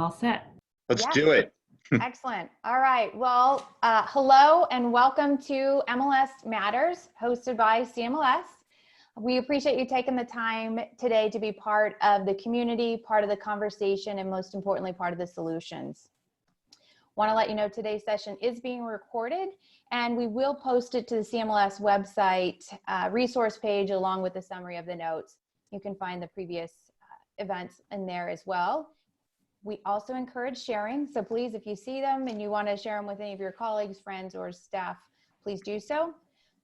All set. Let's Yes. do it. Excellent. All right. Well, hello and welcome to MLS Matters, hosted by CMLS. We appreciate you taking the time today to be part of the community, part of the conversation, and most importantly, part of the solutions. Want to let you know today's session is being recorded, and we will post it to the CMLS website resource page along with the summary of the notes. You can find the previous events in there as well. We also encourage sharing, so please, if you see them and you want to share them with any of your colleagues, friends, or staff, please do so.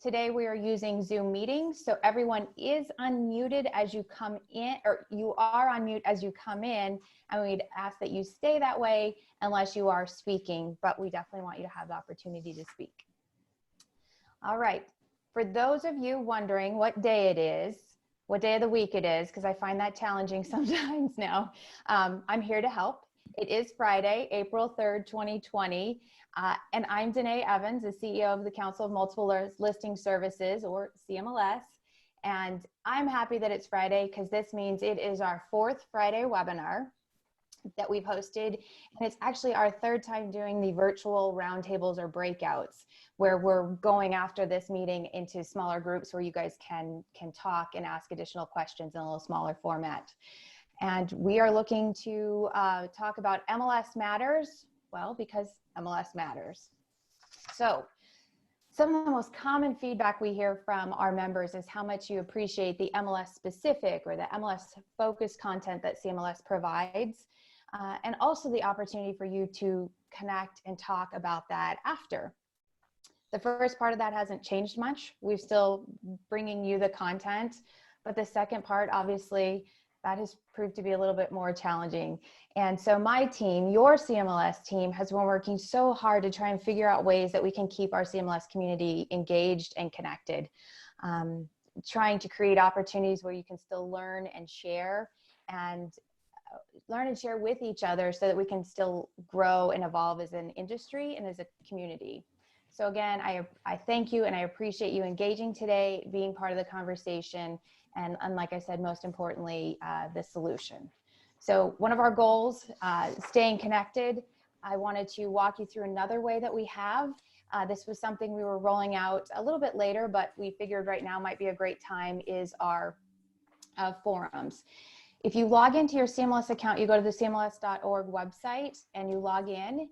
Today we are using Zoom meetings, so everyone is unmuted as you come in, or you are on mute as you come in, and we'd ask that you stay that way unless you are speaking, but we definitely want you to have the opportunity to speak. All right, for those of you wondering what day it is, what day of the week it is, because I find that challenging sometimes now. I'm here to help. It is Friday, April 3rd, 2020, and I'm Danae Evans, the CEO of the Council of Multiple Listing Services, or CMLS, and I'm happy that it's Friday because this means it is our fourth Friday webinar that we've hosted, and it's actually our third time doing the virtual roundtables or breakouts, where we're going after this meeting into smaller groups where you guys can talk and ask additional questions in a little smaller format. And we are looking to talk about MLS Matters, well, because MLS matters. So some of the most common feedback we hear from our members is how much you appreciate the MLS specific or the MLS focused content that CMLS provides. And also the opportunity for you to connect and talk about that after. The first part of that hasn't changed much. We're still bringing you the content, but the second part, obviously, that has proved to be a little bit more challenging. And so my team, your CMLS team, has been working so hard to try and figure out ways that we can keep our CMLS community engaged and connected, trying to create opportunities where you can still learn and share with each other so that we can still grow and evolve as an industry and as a community. So again, I thank you and I appreciate you engaging today, being part of the conversation, and like I said, most importantly, the solution. So one of our goals, staying connected, I wanted to walk you through another way that we have. This was something we were rolling out a little bit later, but we figured right now might be a great time, is our forums. If you log into your CMLS account, you go to the CMLS.org website and you log in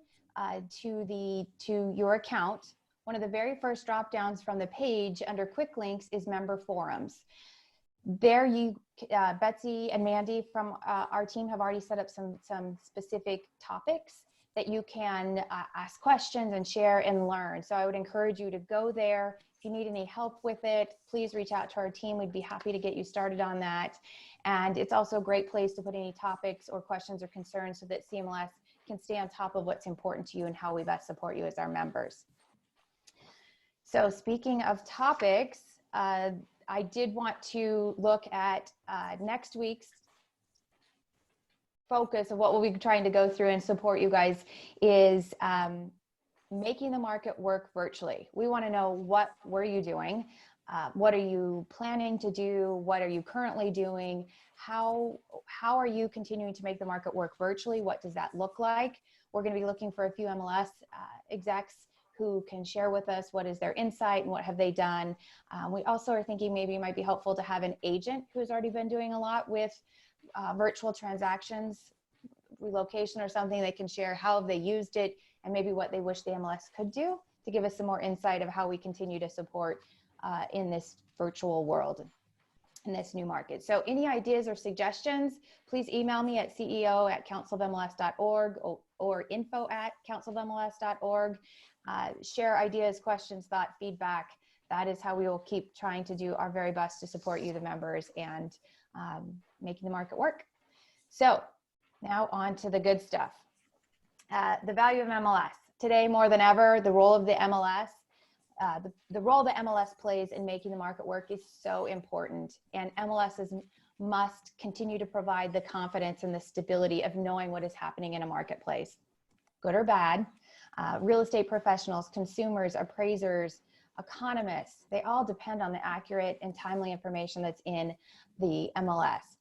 to your account. One of the very first drop downs from the page under quick links is member forums. There Betsy and Mandy from our team have already set up some specific topics that you can ask questions and share and learn. So I would encourage you to go there. If you need any help with it, please reach out to our team. We'd be happy to get you started on that. And it's also a great place to put any topics or questions or concerns so that CMLS can stay on top of what's important to you and how we best support you as our members. So speaking of topics, I did want to look at next week's focus of what we'll be trying to go through and support you guys is making the market work virtually. We want to know, what were you doing? What are you planning to do? What are you currently doing? How are you continuing to make the market work virtually? What does that look like? We're going to be looking for a few MLS execs who can share with us what is their insight and what have they done. We also are thinking maybe it might be helpful to have an agent who has already been doing a lot with virtual transactions, relocation or something. They can share how they used it and maybe what they wish the MLS could do to give us some more insight of how we continue to support in this virtual world, in this new market. So any ideas or suggestions, please email me at ceo@councilofmls.org or info@councilofmls.org. Share ideas, questions, thought, feedback. That is how we will keep trying to do our very best to support you, the members, and making the market work. So now on to the good stuff. The value of MLS. Today, more than ever, the role of the MLS, the role the MLS plays in making the market work is so important. And MLSs must continue to provide the confidence and the stability of knowing what is happening in a marketplace, good or bad. Real estate professionals, consumers, appraisers, economists, they all depend on the accurate and timely information that's in the MLS.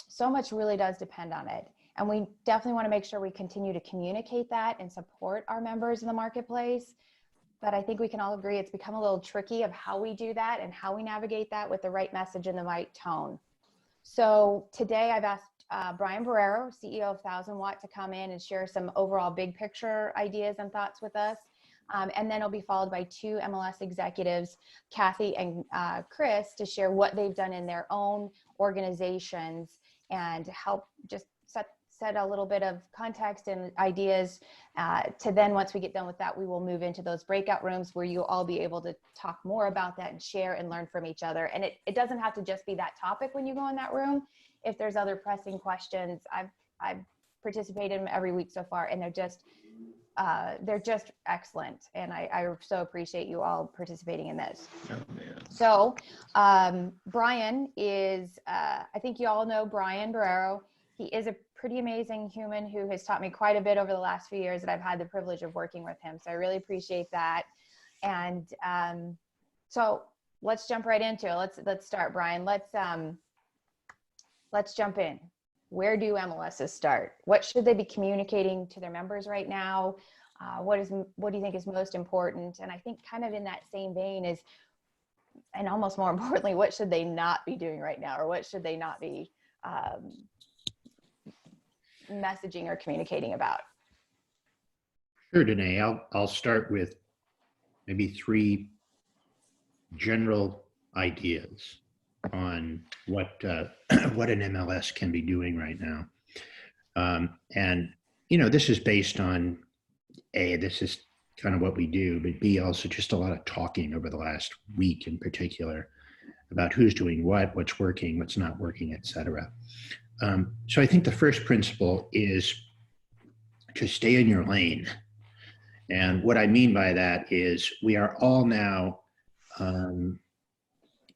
So much really does depend on it. And we definitely want to make sure we continue to communicate that and support our members in the marketplace. But I think we can all agree it's become a little tricky of how we do that and how we navigate that with the right message and the right tone. So today I've asked Brian Barrero, CEO of 1000 Watt, to come in and share some overall big picture ideas and thoughts with us. And then it'll be followed by two MLS executives, Kathy and Chris, to share what they've done in their own organizations and help just set a little bit of context and ideas to then, once we get done with that, we will move into those breakout rooms where you'll all be able to talk more about that and share and learn from each other. And it doesn't have to just be that topic when you go in that room. If there's other pressing questions, I've participated in them every week so far, and they're just excellent. And I so appreciate you all participating in this. Oh, man. So Brian is, I think you all know Brian Barrero. He is a pretty amazing human who has taught me quite a bit over the last few years that I've had the privilege of working with him. So I really appreciate that. And so let's jump right into it. Let's start, Brian. Let's jump in. Where do MLSs start? What should they be communicating to their members right now? What do you think is most important? And I think kind of in that same vein is, and almost more importantly, what should they not be doing right now, or what should they not be messaging or communicating about? Sure, Danae. I'll start with maybe three general ideas on what an MLS can be doing right now. And, this is based on A, this is kind of what we do, but B, also just a lot of talking over the last week in particular about who's doing what's working, what's not working, et cetera. So I think the first principle is to stay in your lane. And what I mean by that is we are all now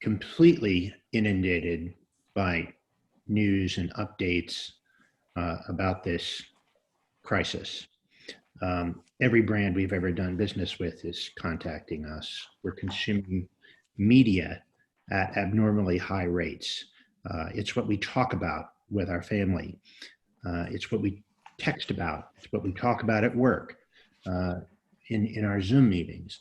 completely inundated by news and updates about this crisis. Every brand we've ever done business with is contacting us. We're consuming media at abnormally high rates. It's what we talk about with our family. It's what we text about. It's what we talk about at work, in our Zoom meetings.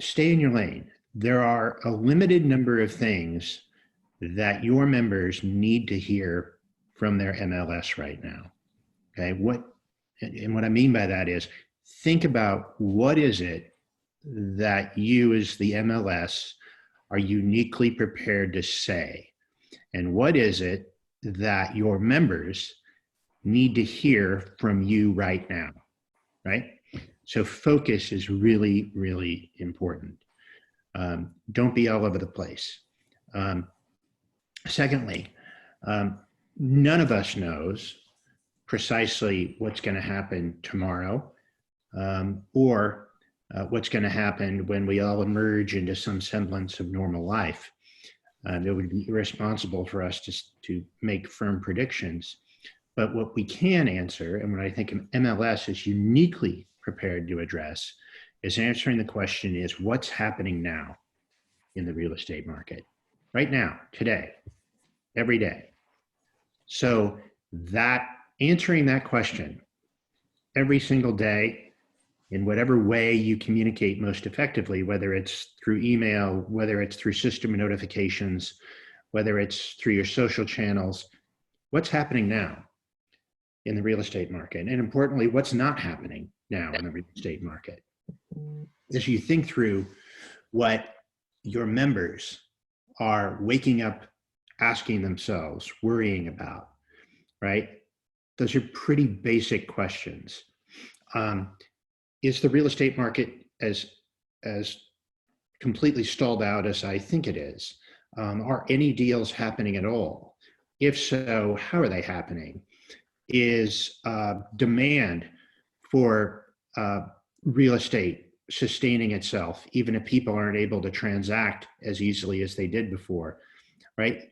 Stay in your lane. There are a limited number of things that your members need to hear from their MLS right now. Okay, what I mean by that is, think about what is it that you as the MLS are uniquely prepared to say, and what is it that your members need to hear from you right now, right? So focus is really, really important. Don't be all over the place. Secondly, none of us knows precisely what's going to happen tomorrow, or what's going to happen when we all emerge into some semblance of normal life. It would be irresponsible for us to make firm predictions. But what we can answer, and what I think MLS is uniquely prepared to address, is answering the question is, what's happening now in the real estate market? Right now, today, every day. So that answering that question every single day in whatever way you communicate most effectively, whether it's through email, whether it's through system notifications, whether it's through your social channels, what's happening now in the real estate market? And importantly, what's not happening now in the real estate market? As you think through what your members are waking up asking themselves, worrying about, right? Those are pretty basic questions. Is the real estate market as completely stalled out as I think it is? Are any deals happening at all? If so, how are they happening? Is demand for real estate sustaining itself, even if people aren't able to transact as easily as they did before, right?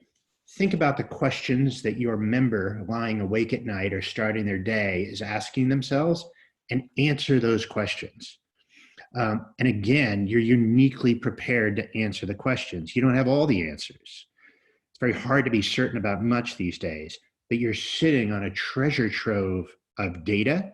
Think about the questions that your member lying awake at night or starting their day is asking themselves, and answer those questions. And again, you're uniquely prepared to answer the questions. You don't have all the answers. It's very hard to be certain about much these days, but you're sitting on a treasure trove of data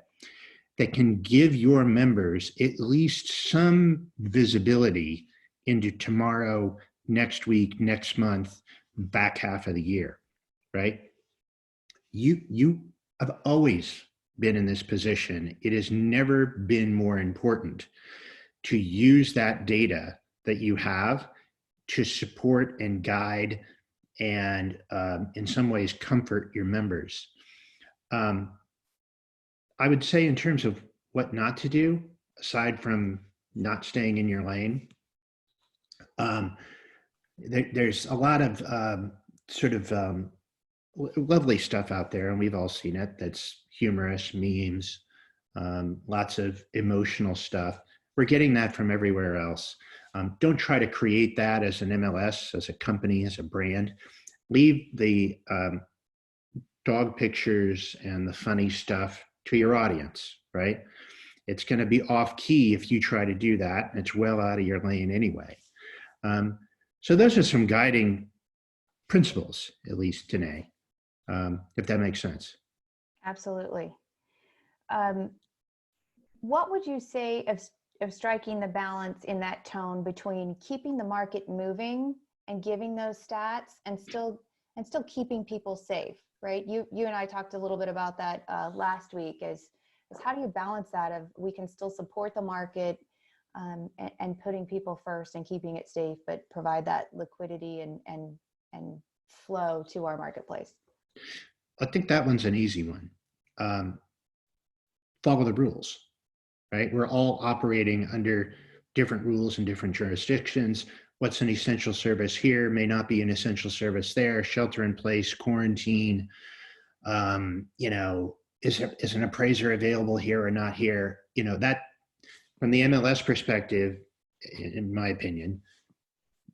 that can give your members at least some visibility into tomorrow, next week, next month, back half of the year, right? You have always been in this position. It has never been more important to use that data that you have to support and guide and in some ways comfort your members. I would say in terms of what not to do, aside from not staying in your lane, there's a lot of lovely stuff out there, and we've all seen it, that's humorous, memes, lots of emotional stuff. We're getting that from everywhere else. Don't try to create that as an MLS, as a company, as a brand. Leave the dog pictures and the funny stuff to your audience, right? It's going to be off key if you try to do that, and it's well out of your lane anyway. So those are some guiding principles, at least today, if that makes sense. Absolutely. What would you say of striking the balance in that tone between keeping the market moving and giving those stats and still keeping people safe, right? You and I talked a little bit about that last week, is how do you balance that of we can still support the market and putting people first and keeping it safe, but provide that liquidity and flow to our marketplace? I think that one's an easy one. Follow the rules, right? We're all operating under different rules in different jurisdictions. What's an essential service here may not be an essential service there. Shelter in place, quarantine, is an appraiser available here or not here? That from the MLS perspective, in my opinion,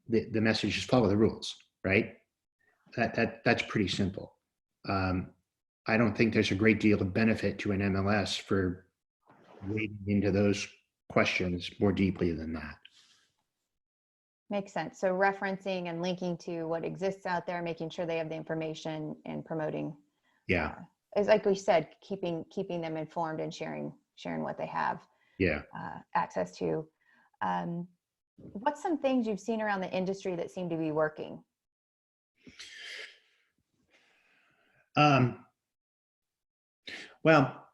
the message is follow the rules, right? That's pretty simple. I don't think there's a great deal of benefit to an MLS for wading into those questions more deeply than that. Makes sense. So referencing and linking to what exists out there, making sure they have the information and promoting. Yeah. Is like we said, keeping them informed and sharing what they have. Yeah. Access to. What's some things you've seen around the industry that seem to be working? Well,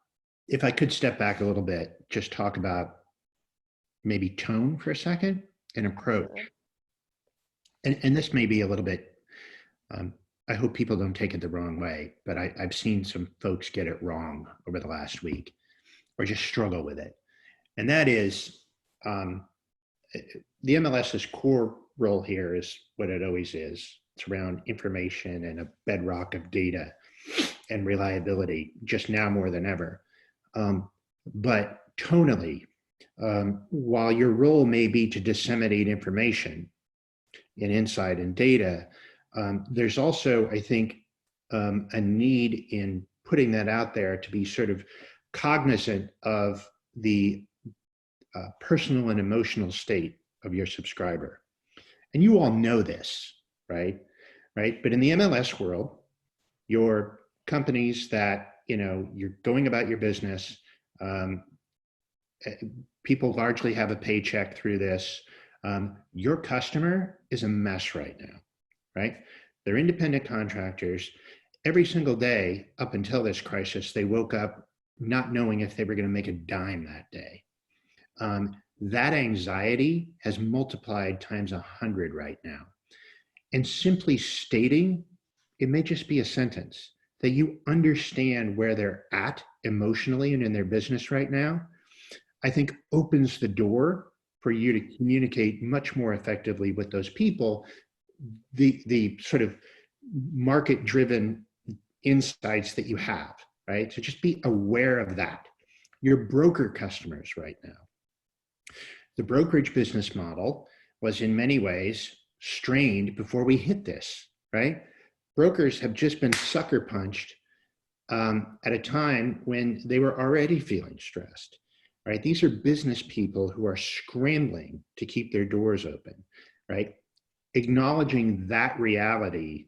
if I could step back a little bit, just talk about maybe tone for a second and approach. And this may be a little bit, I hope people don't take it the wrong way, but I've seen some folks get it wrong over the last week or just struggle with it. And that is the MLS's core role here is what it always is. It's around information and a bedrock of data and reliability, just now more than ever. But tonally, while your role may be to disseminate information and insight and data, there's also, I think, a need in putting that out there to be sort of cognizant of the personal and emotional state of your subscriber. And you all know this, right? But in the MLS world, your companies that, you're going about your business, people largely have a paycheck through this. Your customer is a mess right now, right? They're independent contractors. Every single day up until this crisis, they woke up not knowing if they were going to make a dime that day. That anxiety has multiplied times 100 right now. And simply stating, it may just be a sentence, that you understand where they're at emotionally and in their business right now, I think opens the door for you to communicate much more effectively with those people, the sort of market-driven insights that you have, right? So just be aware of that. Your broker customers right now. The brokerage business model was in many ways strained before we hit this, right? Brokers have just been sucker punched at a time when they were already feeling stressed, right? These are business people who are scrambling to keep their doors open, right? Acknowledging that reality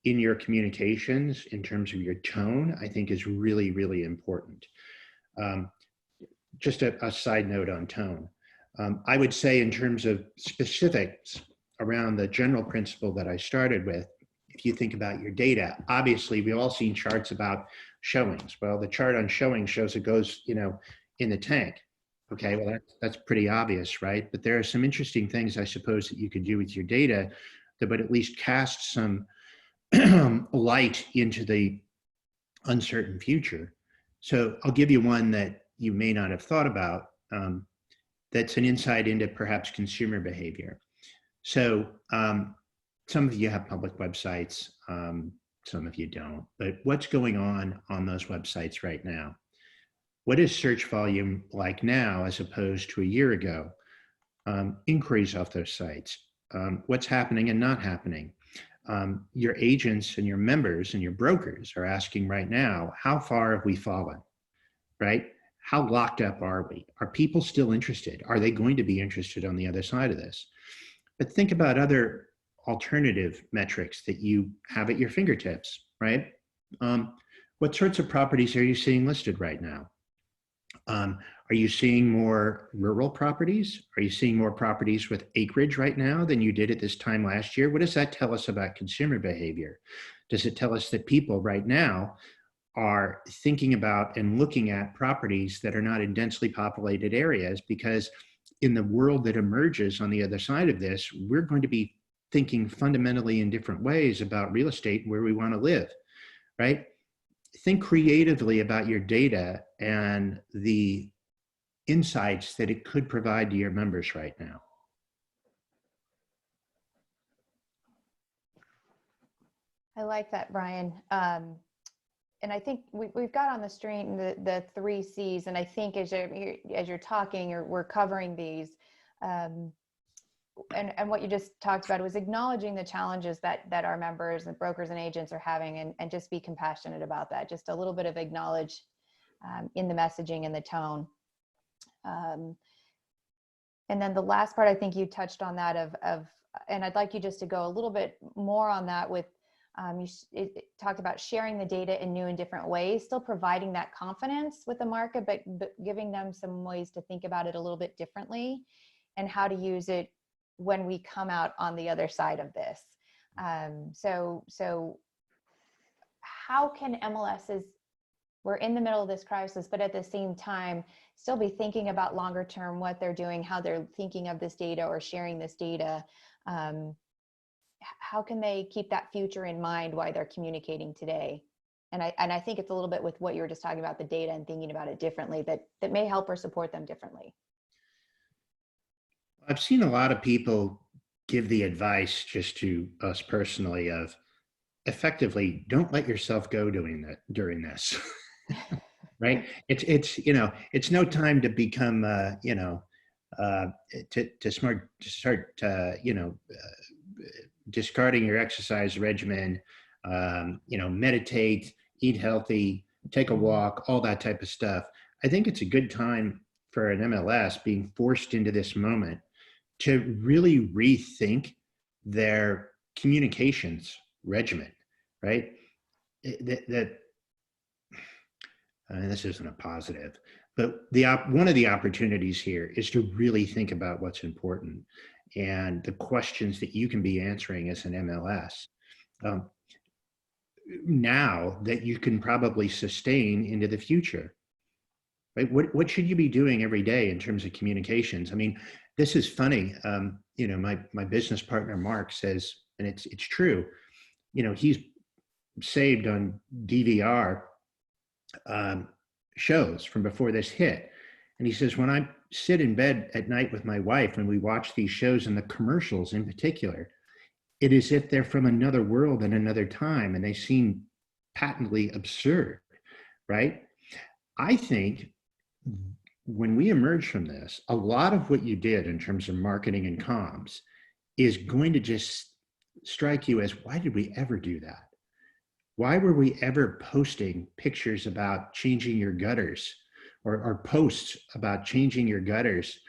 in your communications in terms of your tone, I think is really, really important. Just a side note on tone. I would say in terms of specifics around the general principle that I started with, if you think about your data, obviously we've all seen charts about showings. Well, the chart on showing shows it goes, in the tank. Okay, well, that's pretty obvious, right? But there are some interesting things, I suppose, that you could do with your data that would at least cast some light into the uncertain future. So I'll give you one that you may not have thought about. That's an insight into perhaps consumer behavior. So some of you have public websites, some of you don't, but what's going on those websites right now? What is search volume like now as opposed to a year ago? Inquiries off those sites, what's happening and not happening? Your agents and your members and your brokers are asking right now, how far have we fallen, right? How locked up are we? Are people still interested? Are they going to be interested on the other side of this? But think about other alternative metrics that you have at your fingertips, right? What sorts of properties are you seeing listed right now? Are you seeing more rural properties? Are you seeing more properties with acreage right now than you did at this time last year? What does that tell us about consumer behavior? Does it tell us that people right now are thinking about and looking at properties that are not in densely populated areas? Because in the world that emerges on the other side of this, we're going to be thinking fundamentally in different ways about real estate and where we want to live, right? Think creatively about your data and the insights that it could provide to your members right now. I like that, Brian. And I think we've got on the screen the 3 C's, and I think as you're talking, or we're covering these, and what you just talked about was acknowledging the challenges that our members and brokers and agents are having, and just be compassionate about that. Just a little bit of acknowledge in the messaging and the tone. And then the last part, I think you touched on that and I'd like you just to go a little bit more on that with, it talked about sharing the data in new and different ways, still providing that confidence with the market, but giving them some ways to think about it a little bit differently and how to use it when we come out on the other side of this. So how can MLSs, we're in the middle of this crisis, but at the same time, still be thinking about longer term, what they're doing, how they're thinking of this data or sharing this data. How can they keep that future in mind while they're communicating today? And I think it's a little bit with what you were just talking about, the data and thinking about it differently, that may help or support them differently. I've seen a lot of people give the advice, just to us personally, of effectively don't let yourself go during this. Right? It's no time to become to start discarding your exercise regimen, meditate, eat healthy, take a walk, all that type of stuff. I think it's a good time for an MLS being forced into this moment to really rethink their communications regimen, right? This isn't a positive, but one of the opportunities here is to really think about what's important and the questions that you can be answering as an MLS now that you can probably sustain into the future, right? What should you be doing every day in terms of communications? I mean, this is funny. My business partner, Mark, says, and it's true, he's saved on DVR shows from before this hit. And he says, when I sit in bed at night with my wife and we watch these shows, and the commercials in particular, it is as if they're from another world and another time, and they seem patently absurd, right? I think when we emerge from this, a lot of what you did in terms of marketing and comms is going to just strike you as, why did we ever do that? Why were we ever posting pictures about changing your gutters, or posts about changing your gutters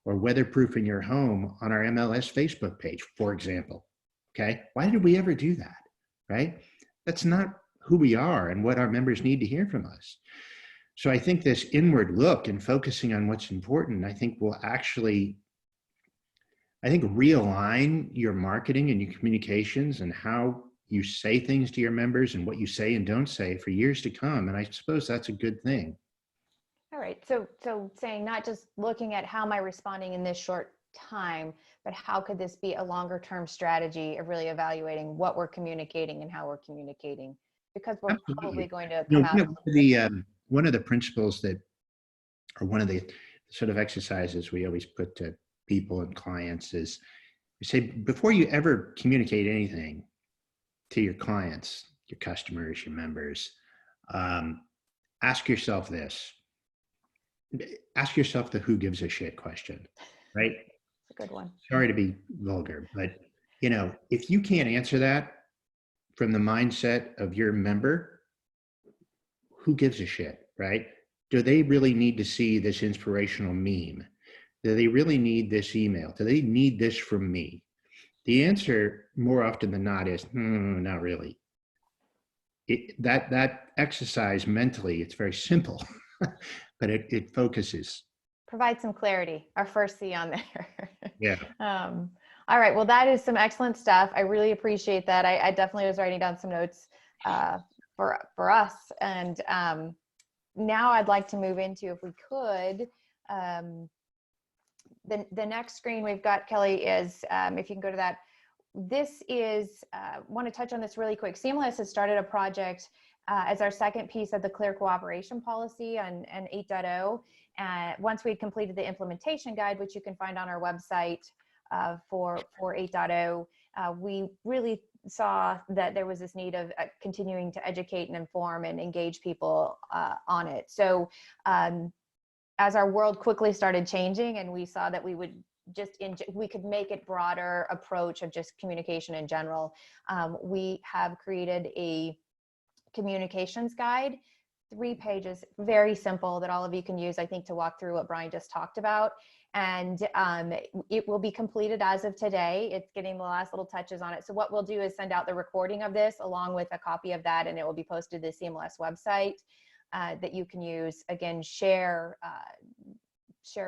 or weatherproofing your home on our MLS Facebook page, for example? Okay, why did we ever do that, right? That's not who we are and what our members need to hear from us. So I think this inward look and focusing on what's important, I think will actually, realign your marketing and your communications and how you say things to your members and what you say and don't say for years to come. And I suppose that's a good thing. All right. So saying not just looking at how am I responding in this short time, but how could this be a longer term strategy of really evaluating what we're communicating and how we're communicating, because we're Absolutely. probably going to You come out. know, one of the principles that, or one of the sort of exercises we always put to people and clients is we say, before you ever communicate anything to your clients, your customers, your members, ask yourself this. Ask yourself the who gives a shit question, right? It's a good one. Sorry to be vulgar, but if you can't answer that from the mindset of your member, who gives a shit, right? Do they really need to see this inspirational meme? Do they really need this email? Do they need this from me? The answer more often than not is not really. That exercise mentally, it's very simple, but it focuses. Provide some clarity. Our first C on there. Yeah. All right. Well, that is some excellent stuff. I really appreciate that. I definitely was writing down some notes for us. And now I'd like to move into, if we could, the next screen we've got, Kelly, is if you can go to that. This is, want to touch on this really quick. CMLS has started a project as our second piece of the clear cooperation policy and 8.0. Once we'd completed the implementation guide, which you can find on our website for 8.0, we really saw that there was this need of continuing to educate and inform and engage people on it. So as our world quickly started changing and we saw that we would we could make it broader approach of just communication in general, we have created a communications guide, 3 pages, very simple, that all of you can use, I think, to walk through what Brian just talked about. And it will be completed as of today. It's getting the last little touches on it. So what we'll do is send out the recording of this along with a copy of that, and it will be posted to the CMLS website that you can use. Again, share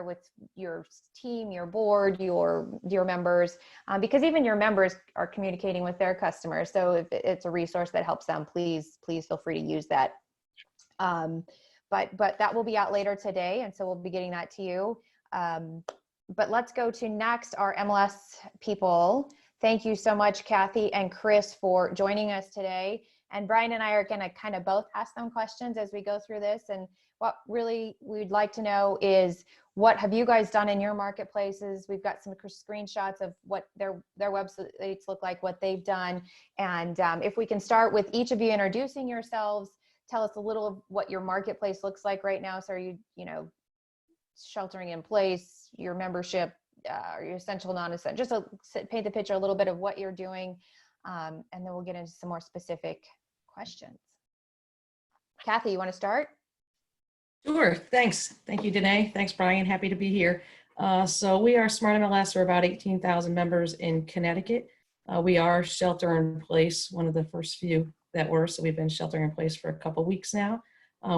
with your team, your board, your members, because even your members are communicating with their customers. So if it's a resource that helps them, please feel free to use that. But that will be out later today, and so we'll be getting that to you. But let's go to next, our MLS people. Thank you so much, Kathy and Chris, for joining us today. And Brian and I are going to kind of both ask them questions as we go through this. And what really we'd like to know is, what have you guys done in your marketplaces? We've got some screenshots of what their websites look like, what they've done. And if we can start with each of you introducing yourselves, tell us a little of what your marketplace looks like right now. So are you sheltering in place, your membership, are you essential, non-essential? Just to paint the picture a little bit of what you're doing. And then we'll get into some more specific questions. Kathy, you want to start? Sure, thanks. Thank you, Danae. Thanks, Brian. Happy to be here. So we are Smart MLS. We're about 18,000 members in Connecticut. We are shelter in place, one of the first few that were, so we've been sheltering in place for a couple weeks now.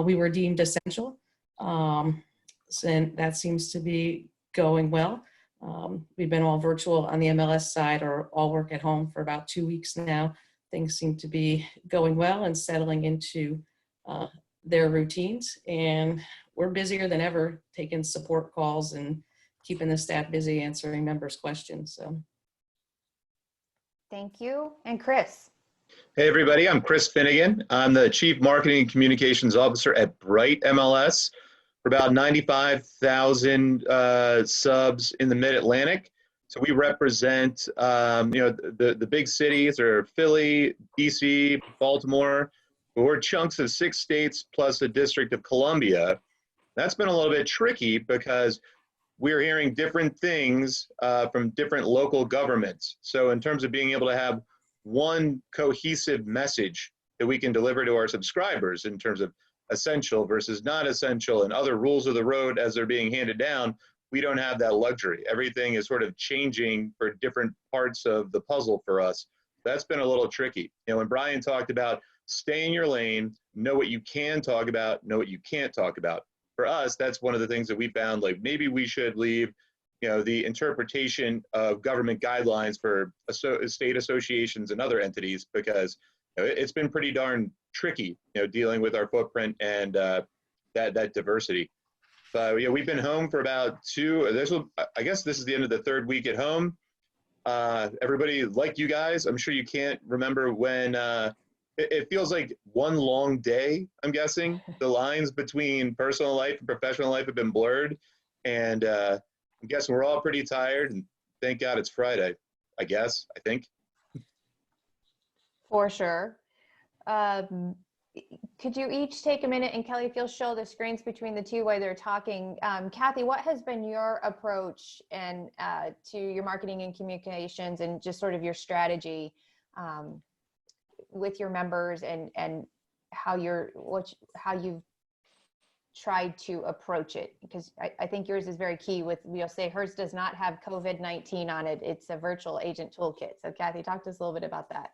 We were deemed essential, and that seems to be going well. We've been all virtual on the MLS side, or all work at home, for about 2 weeks now. Things seem to be going well and settling into their routines, and we're busier than ever taking support calls and keeping the staff busy answering members' questions. So thank you. And Chris. Hey everybody, I'm Chris Finnegan. I'm the Chief Marketing and Communications Officer at Bright MLS. We're about 95,000 subs in the Mid-Atlantic. So we represent the big cities are Philly, DC, Baltimore. We're chunks of 6 states plus the District of Columbia. That's been a little bit tricky because we're hearing different things from different local governments. So in terms of being able to have one cohesive message that we can deliver to our subscribers in terms of essential versus not essential and other rules of the road as they're being handed down, we don't have that luxury. Everything is sort of changing for different parts of the puzzle for us. That's been a little tricky. When Brian talked about stay in your lane, know what you can talk about, know what you can't talk about. For us, that's one of the things that we found, like maybe we should leave, the interpretation of government guidelines for state associations and other entities, because it's been pretty darn tricky, dealing with our footprint and that diversity. But we've been home for about I guess this is the end of the third week at home. Everybody, like you guys, I'm sure you can't remember when it feels like one long day. I'm guessing the lines between personal life and professional life have been blurred, and I'm guessing we're all pretty tired, and thank God it's Friday, I think. For sure. Could you each take a minute, and Kelly, if you'll show the screens between the two while they're talking. Kathy, what has been your approach and to your marketing and communications and just sort of your strategy with your members and how you've tried to approach it? Because I think yours is very key with, we'll say hers does not have COVID-19 on it. It's a virtual agent toolkit. So Kathy, talk to us a little bit about that.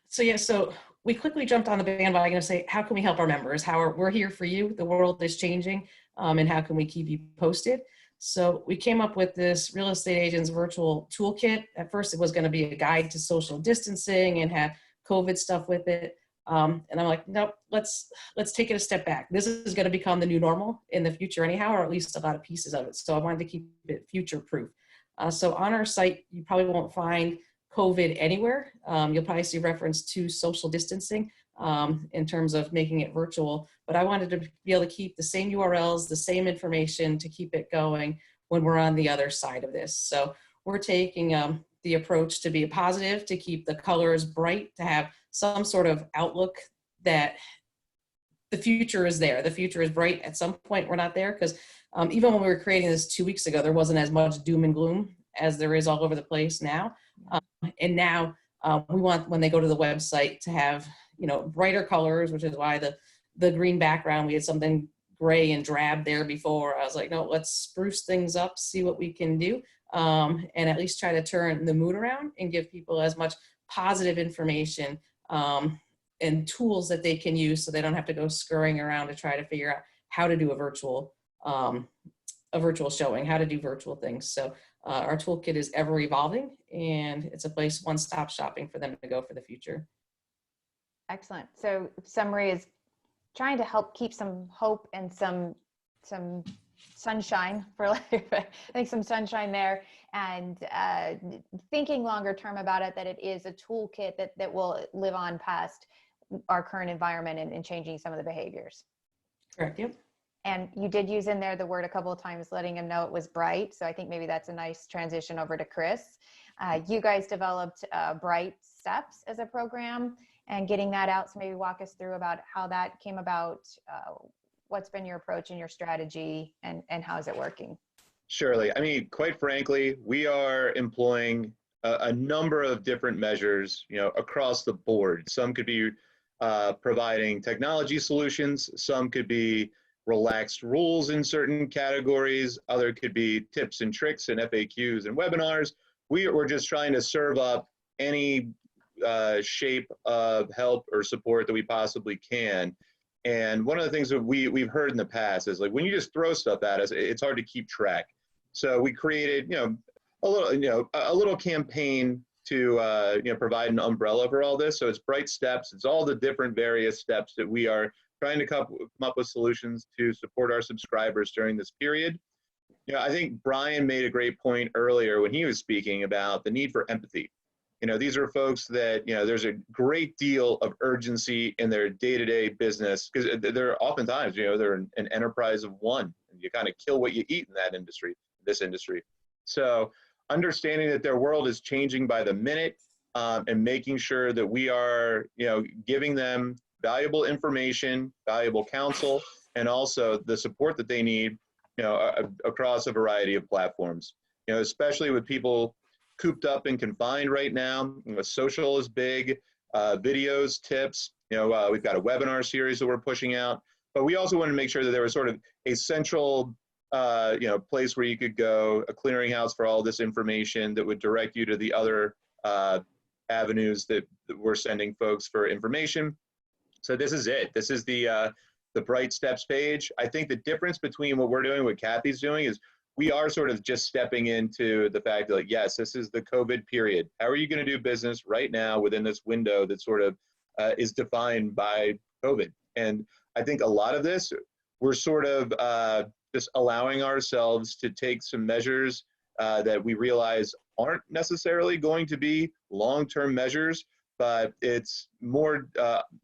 So we quickly jumped on the bandwagon to say, how can we help our members? We're here for you. The world is changing, and how can we keep you posted? So we came up with this real estate agents virtual toolkit. At first, it was going to be a guide to social distancing and have COVID stuff with it. And I'm like, nope, let's take it a step back. This is going to become the new normal in the future anyhow, or at least a lot of pieces of it. So I wanted to keep it future proof. So on our site, you probably won't find COVID anywhere. You'll probably see reference to social distancing in terms of making it virtual, but I wanted to be able to keep the same URLs, the same information to keep it going when we're on the other side of this. So we're taking the approach to be a positive, to keep the colors bright, to have some sort of outlook that the future is there. The future is bright. At some point, we're not there, because even when we were creating this 2 weeks ago, there wasn't as much doom and gloom as there is all over the place now. And now we want, when they go to the website, to have, brighter colors, which is why the green background, we had something gray and drab there before. I was like, no, let's spruce things up, see what we can do, and at least try to turn the mood around and give people as much positive information and tools that they can use, so they don't have to go scurrying around to try to figure out how to do a virtual showing, how to do virtual things. So our toolkit is ever evolving, and it's a place, one-stop shopping for them to go for the future. Excellent. So summary is trying to help keep some hope and some sunshine, for life. I think some sunshine there, and thinking longer term about it, that it is a toolkit that will live on past our current environment and changing some of the behaviors. Correct. Yep. And you did use in there the word a couple of times, letting them know it was bright. So I think maybe that's a nice transition over to Chris. You guys developed Bright Steps as a program and getting that out. So maybe walk us through about how that came about, what's been your approach and your strategy, and how is it working? Surely. I mean, quite frankly, we are employing a number of different measures, across the board. Some could be providing technology solutions. Some could be relaxed rules in certain categories. Other could be tips and tricks and FAQs and webinars. We're just trying to serve up any shape of help or support that we possibly can. And one of the things that we've heard in the past is, like, when you just throw stuff at us, it's hard to keep track. So we created, a little campaign to provide an umbrella for all this. So it's Bright Steps. It's all the different various steps that we are trying to come up with solutions to support our subscribers during this period. I think Brian made a great point earlier when he was speaking about the need for empathy. These are folks that, there's a great deal of urgency in their day-to-day business, because they're oftentimes, they're an enterprise of one, and you kind of kill what you eat in that industry, this industry. So understanding that their world is changing by the minute, and making sure that we are, giving them valuable information, valuable counsel, and also the support that they need, across a variety of platforms. Especially with people cooped up and confined right now. Social is big, videos, tips. We've got a webinar series that we're pushing out, but we also want to make sure that there was sort of a central, place where you could go, a clearinghouse for all this information that would direct you to the other avenues that we're sending folks for information. So this is it. This is the Bright Steps page. I think the difference between what we're doing, what Kathy's doing, is we are sort of just stepping into the fact that, like, yes, this is the COVID period. How are you going to do business right now within this window that sort of is defined by COVID? And I think a lot of this, we're sort of just allowing ourselves to take some measures that we realize aren't necessarily going to be long-term measures, but it's more,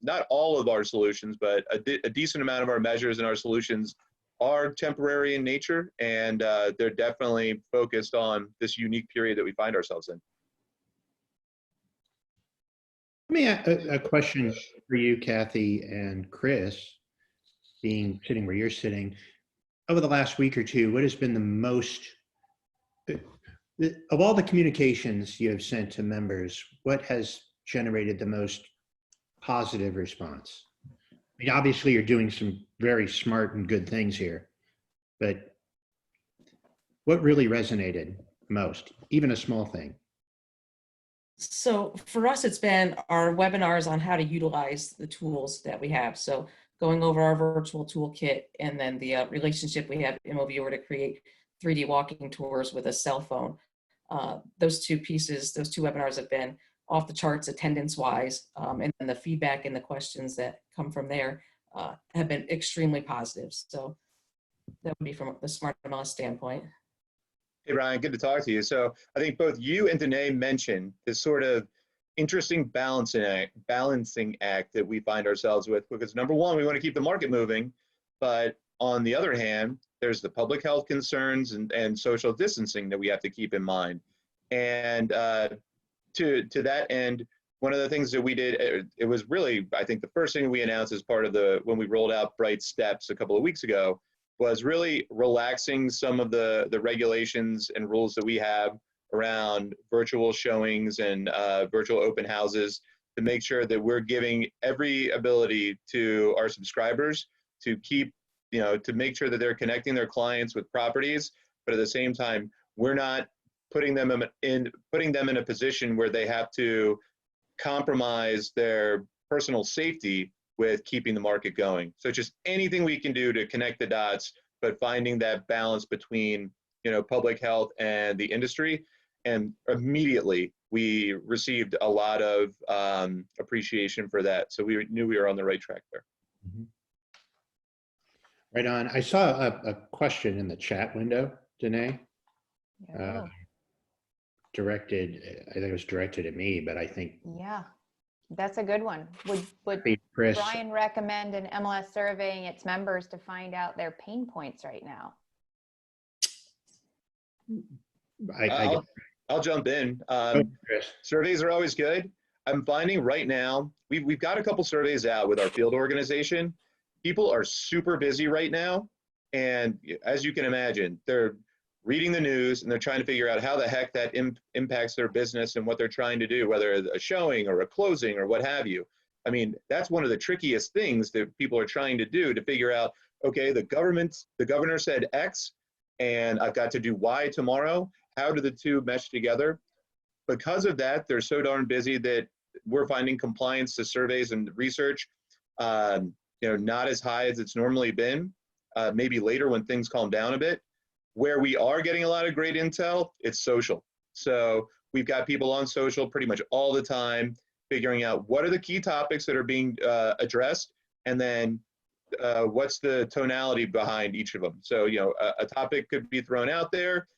not all of our solutions, but a decent amount of our measures and our solutions are temporary in nature, and they're definitely focused on this unique period that we find ourselves in. Let me ask a question for you, Kathy and Chris, sitting where you're sitting. Over the last week or two, what has been the most, of all the communications you have sent to members, what has generated the most positive response? I mean, obviously you're doing some very smart and good things here, but what really resonated most, even a small thing? So for us, it's been our webinars on how to utilize the tools that we have. So going over our virtual toolkit, and then the relationship we have in MoViewer to create 3D walking tours with a cell phone. Those two pieces, those two webinars have been off the charts attendance wise, and then the feedback and the questions that come from there have been extremely positive. So that would be from the Smart MLS standpoint. Hey, Ryan, good to talk to you. So I think both you and Danae mentioned this sort of interesting balancing act that we find ourselves with, because number one, we want to keep the market moving, but on the other hand, there's the public health concerns and social distancing that we have to keep in mind. And to that end, one of the things that we did, it was really, I think the first thing we announced as part of when we rolled out Bright Steps a couple of weeks ago, was really relaxing some of the regulations and rules that we have around virtual showings and virtual open houses, to make sure that we're giving every ability to our subscribers to keep, to make sure that they're connecting their clients with properties, but at the same time, we're not putting them in a position where they have to compromise their personal safety with keeping the market going. So just anything we can do to connect the dots, but finding that balance between, public health and the industry. And immediately we received a lot of appreciation for that. So we knew we were on the right track there. Mm-hmm. Right on. I saw a question in the chat window, Danae. Yeah. Directed, I think it was directed at me, but I think. Yeah, that's a good one. Would Chris, Brian recommend an MLS surveying its members to find out their pain points right now? I'll jump in. Chris. Surveys are always good. I'm finding right now, we've got a couple surveys out with our field organization. People are super busy right now. And as you can imagine, they're reading the news and they're trying to figure out how the heck that impacts their business and what they're trying to do, whether a showing or a closing or what have you. I mean, that's one of the trickiest things that people are trying to do, to figure out, okay, the governor said X and I've got to do Y tomorrow. How do the two mesh together? Because of that, they're so darn busy that we're finding compliance to surveys and research, not as high as it's normally been, maybe later when things calm down a bit. Where we are getting a lot of great intel, it's social. So we've got people on social pretty much all the time, figuring out what are the key topics that are being addressed, and then what's the tonality behind each of them. So, a topic could be thrown out there,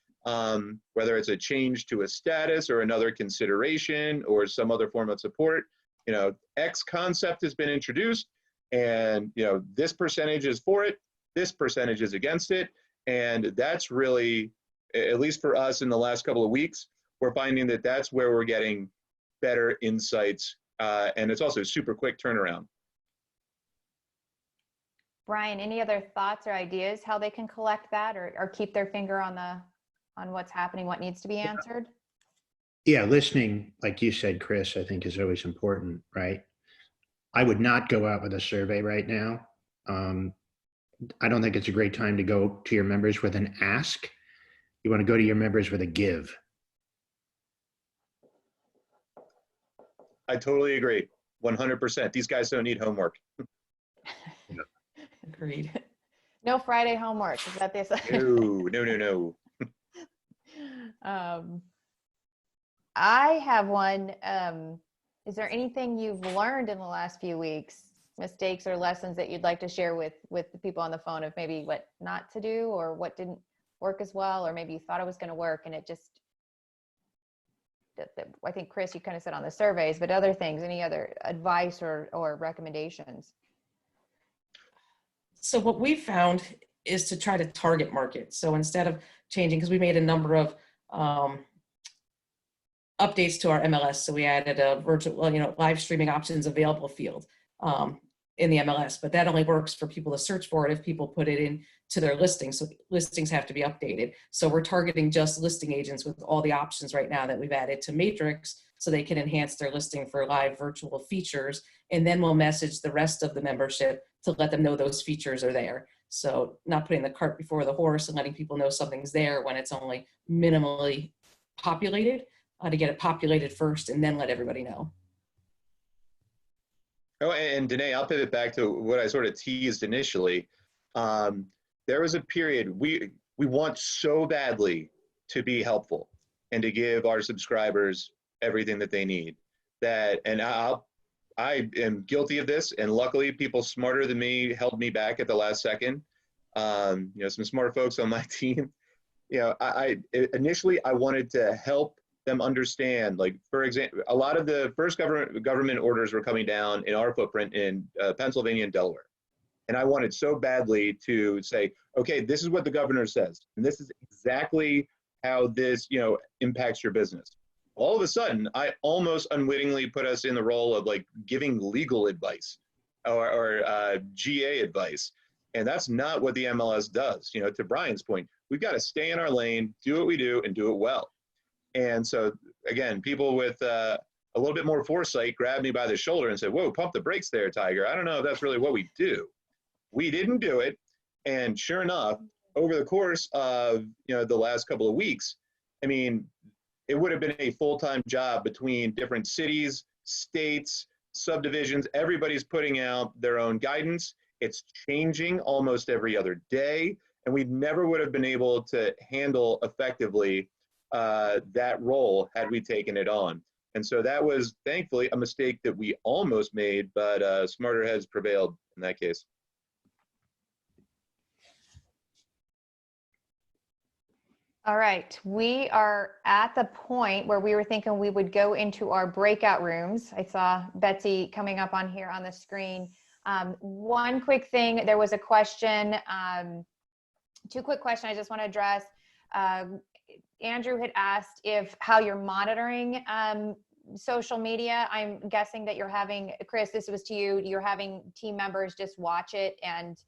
whether it's a change to a status or another consideration or some other form of support. X concept has been introduced, and this percentage is for it, this percentage is against it. And that's really, at least for us in the last couple of weeks, we're finding that that's where we're getting better insights. And it's also a super quick turnaround. Brian, any other thoughts or ideas how they can collect that or keep their finger on what's happening, what needs to be answered? Yeah, listening, like you said, Chris, I think is always important, right? I would not go out with a survey right now. I don't think it's a great time to go to your members with an ask. You want to go to your members with a give. I totally agree. 100%. These guys don't need homework. Agreed. No Friday homework. Is that this? No. I have one. Is there anything you've learned in the last few weeks, mistakes or lessons that you'd like to share with the people on the phone of maybe what not to do or what didn't work as well, or maybe you thought it was going to work and it just, I think, Chris, you kind of said on the surveys, but other things, any other advice or recommendations? So what we found is to try to target market. So instead of changing, because we made a number of updates to our MLS. So we added a virtual, live streaming options available field in the MLS, but that only works for people to search for it if people put it in to their listings. So listings have to be updated. So we're targeting just listing agents with all the options right now that we've added to Matrix so they can enhance their listing for live virtual features. And then we'll message the rest of the membership to let them know those features are there. So not putting the cart before the horse and letting people know something's there when it's only minimally populated, to get it populated first and then let everybody know. Oh, and Danae, I'll pivot back to what I sort of teased initially. There was a period we want so badly to be helpful and to give our subscribers everything that they need. And I am guilty of this, and luckily people smarter than me held me back at the last second. Some smart folks on my team. Initially I wanted to help them understand, like, for example, a lot of the first government orders were coming down in our footprint in Pennsylvania and Delaware. And I wanted so badly to say, okay, this is what the governor says, and this is exactly how this, impacts your business. All of a sudden, I almost unwittingly put us in the role of like giving legal advice or GA advice. And that's not what the MLS does. To Brian's point, we've got to stay in our lane, do what we do, and do it well. And so, again, people with a little bit more foresight grabbed me by the shoulder and said, whoa, pump the brakes there, Tiger. I don't know if that's really what we do. We didn't do it. And sure enough, over the course of, the last couple of weeks, it would have been a full-time job between different cities, states, subdivisions. Everybody's putting out their own guidance. It's changing almost every other day. And we never would have been able to handle effectively that role had we taken it on. And so that was thankfully a mistake that we almost made, but smarter heads prevailed in that case. All right, we are at the point where we were thinking we would go into our breakout rooms. I saw Betsy coming up on here on the screen. One quick thing, there was a question, two quick questions I just want to address. Andrew had asked how you're monitoring social media. I'm guessing that you're having, Chris, this was to you, you're having team members just watch it and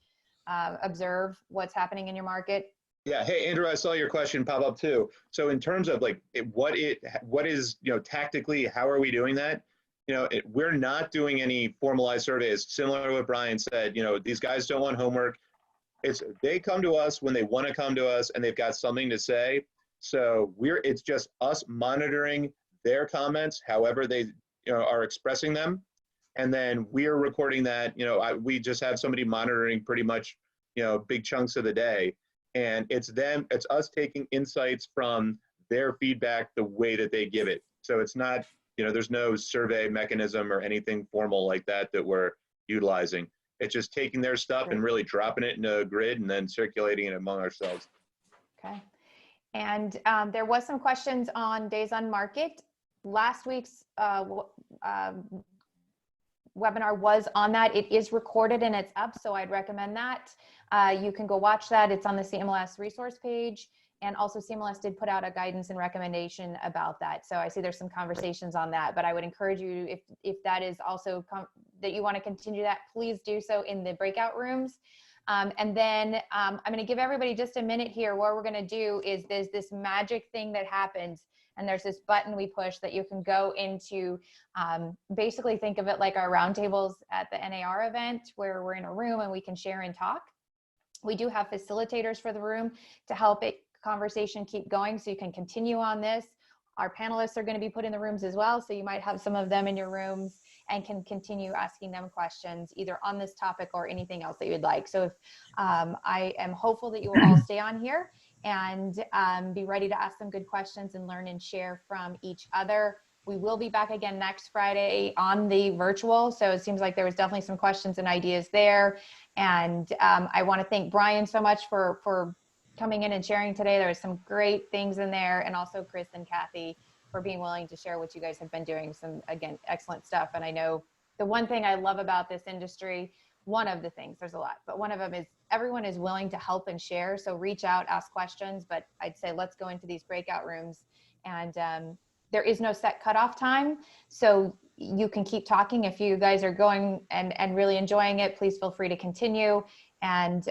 observe what's happening in your market. Yeah. Hey, Andrew, I saw your question pop up too. So in terms of like what is, tactically, how are we doing that? We're not doing any formalized surveys. Similar to what Brian said, these guys don't want homework. They come to us when they want to come to us and they've got something to say. So it's just us monitoring their comments, however they are expressing them. And then we're recording that, we just have somebody monitoring pretty much, big chunks of the day. And it's us taking insights from their feedback the way that they give it. So it's not, there's no survey mechanism or anything formal like that we're utilizing. It's just taking their stuff and really dropping it in a grid and then circulating it among ourselves. Okay. And there was some questions on days on market. Last week's webinar was on that. It is recorded and it's up, so I'd recommend that. You can go watch that. It's on the CMLS resource page. And also CMLS did put out a guidance and recommendation about that. So I see there's some conversations on that, but I would encourage you, if that is also that you want to continue that, please do so in the breakout rooms. And then I'm going to give everybody just a minute here. What we're going to do is there's this magic thing that happens, and there's this button we push that you can go into, basically think of it like our roundtables at the NAR event where we're in a room and we can share and talk. We do have facilitators for the room to help conversation keep going, so you can continue on this. Our panelists are going to be put in the rooms as well, so you might have some of them in your rooms and can continue asking them questions either on this topic or anything else that you'd like. So if, I am hopeful that you will all stay on here and be ready to ask some good questions and learn and share from each other. We will be back again next Friday on the virtual. So it seems like there was definitely some questions and ideas there. And I want to thank Brian so much for coming in and sharing today. There was some great things in there, and also Chris and Kathy for being willing to share what you guys have been doing. Some, again, excellent stuff. And I know the one thing I love about this industry, one of the things, there's a lot, but one of them is everyone is willing to help and share. So reach out, ask questions, but I'd say let's go into these breakout rooms. And there is no set cutoff time. So you can keep talking. If you guys are going and really enjoying it, please feel free to continue. And